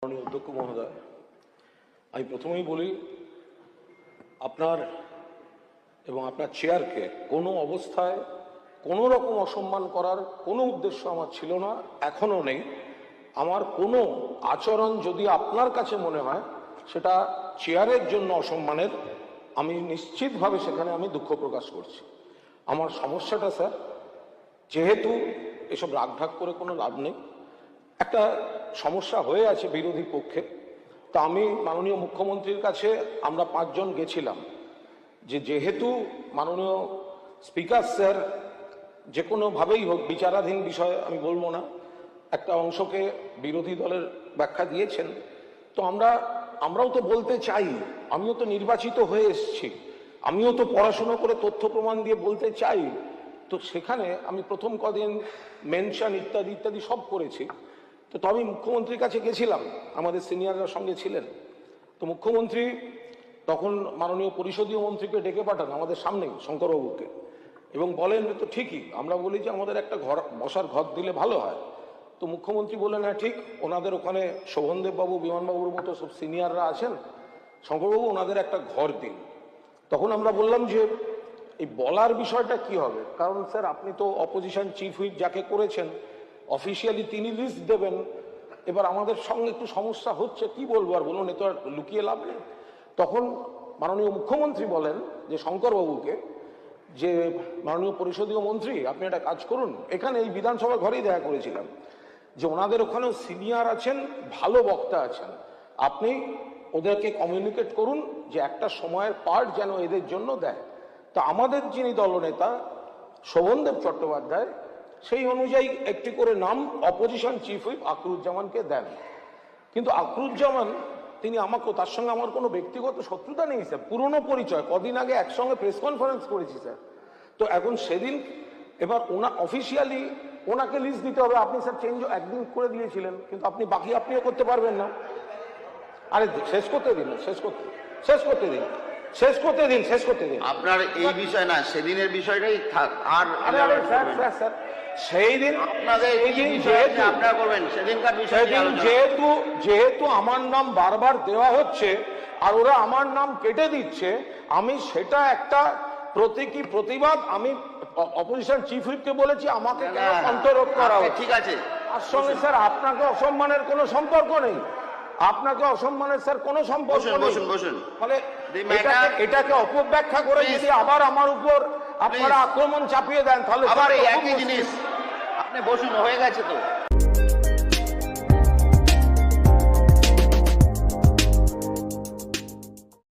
মাননীয় অধ্যক্ষ মহোদয়, আমি প্রথমেই বলি আপনার এবং আপনার চেয়ারকে কোনো অবস্থায় কোনো রকম অসম্মান করার কোনো উদ্দেশ্য আমার ছিল না, এখনো নেই। আমার কোনো আচরণ যদি আপনার কাছে মনে হয় সেটা চেয়ারের জন্য অসম্মানের, আমি নিশ্চিতভাবে সেখানে আমি দুঃখ প্রকাশ করছি। আমার সমস্যাটা স্যার, যেহেতু এসব রাগঢাক করে কোনো লাভ নেই, একটা সমস্যা হয়ে আছে বিরোধী পক্ষে। তা আমি মাননীয় মুখ্যমন্ত্রীর কাছে আমরা 5 জন গেছিলাম যে যেহেতু মাননীয় স্পিকার স্যার যে কোনোভাবেই হোক, বিচারাধীন বিষয় আমি বলবো না, একটা অংশকে বিরোধী দলের ব্যাখ্যা দিয়েছেন, তো আমরাও তো বলতে চাই, আমিও তো নির্বাচিত হয়ে এসেছি, আমিও তো পড়াশুনো করে তথ্য প্রমাণ দিয়ে বলতে চাই। তো সেখানে আমি প্রথম কদিন মেনশন ইত্যাদি ইত্যাদি সব করেছি। তো আমি মুখ্যমন্ত্রীর কাছে গেছিলাম, আমাদের সিনিয়ররা সঙ্গে ছিলেন। তো মুখ্যমন্ত্রী তখন মাননীয় পরিষদীয় মন্ত্রীকে ডেকে পাঠান আমাদের সামনেই, শঙ্করবাবুকে, এবং বলেন তো ঠিকই, আমরা বলি যে আমাদের একটা ঘর, বসার ঘর দিলে ভালো হয়। তো মুখ্যমন্ত্রী বললেন হ্যাঁ ঠিক, ওনাদের ওখানে শোভনদেববাবু, বিমানবাবুর মতো সব সিনিয়ররা আছেন, শঙ্করবাবু ওনাদের একটা ঘর দিন। তখন আমরা বললাম যে এই বলার বিষয়টা কি হবে, কারণ স্যার আপনি তো অপোজিশন চিফ হুইপ যাকে করেছেন, অফিসিয়ালি তিনি লিস্ট দেবেন। এবার আমাদের সঙ্গে একটু সমস্যা হচ্ছে, কি বলবো আর বলুন, এ তো আর লুকিয়ে লাভ নেই। তখন মাননীয় মুখ্যমন্ত্রী বলেন যে শঙ্করবাবুকে, যে মাননীয় পরিষদীয় মন্ত্রী আপনি একটা কাজ করুন, এখানে এই বিধানসভা ঘরেই দেখা করেছিলাম, যে ওনাদের ওখানেও সিনিয়র আছেন, ভালো বক্তা আছেন, আপনি ওদেরকে কমিউনিকেট করুন যে একটা সময়ের পার্ট যেন এদের জন্য দেয়। তা আমাদের যিনি দলনেতা শোভনদেব চট্টোপাধ্যায় সেই অনুযায়ী একটি করে নাম অপোজিশন চিফ হুইপ আকরুজ্জামানকে দেন। কিন্তু আকরুজ্জামান তিনি আমাকে, তার সঙ্গে আমার কোনো ব্যক্তিগত শত্রুতা নেই স্যার, পুরনো পরিচয়, কদিন আগে একসঙ্গে প্রেস কনফারেন্স করেছি স্যার। তো এখন সেদিন এবার অফিসিয়ালি ওনাকে লিস্ট দিতে হবে। আপনি স্যার চেঞ্জ একদিন করে দিয়েছিলেন, কিন্তু আপনিও করতে পারবেন না। আরে শেষ করতে দিন, শেষ করতে দিন। আপনার এই বিষয় না, সেদিনের বিষয়টাই থাক। আর স্যার সেই দিন আপনারা করবেন সেদিনকার বিষয়, যেহেতু আমার নাম বারবার দেওয়া হচ্ছে আর ওরা আমার নাম কেটে দিচ্ছে, আমি সেটা একটা প্রতীকী প্রতিবাদ আমি অপোজিশন চিফ হুইপকে বলেছি আমাকে অন্তরোধ করা হবে। ঠিক আছে, তার সঙ্গে স্যার আপনাকে অসম্মানের কোনো সম্পর্ক নেই, আপনাকে অসম্মানের স্যার কোনো সম্পর্ক নেই। ফলে এটাকে অপব্যাখ্যা করে যদি আবার আমার উপর আপনারা আক্রমণ চাপিয়ে দেন, তাহলে আবার এই একই জিনিস। আপনি বসুন, হয়ে গেছে তো।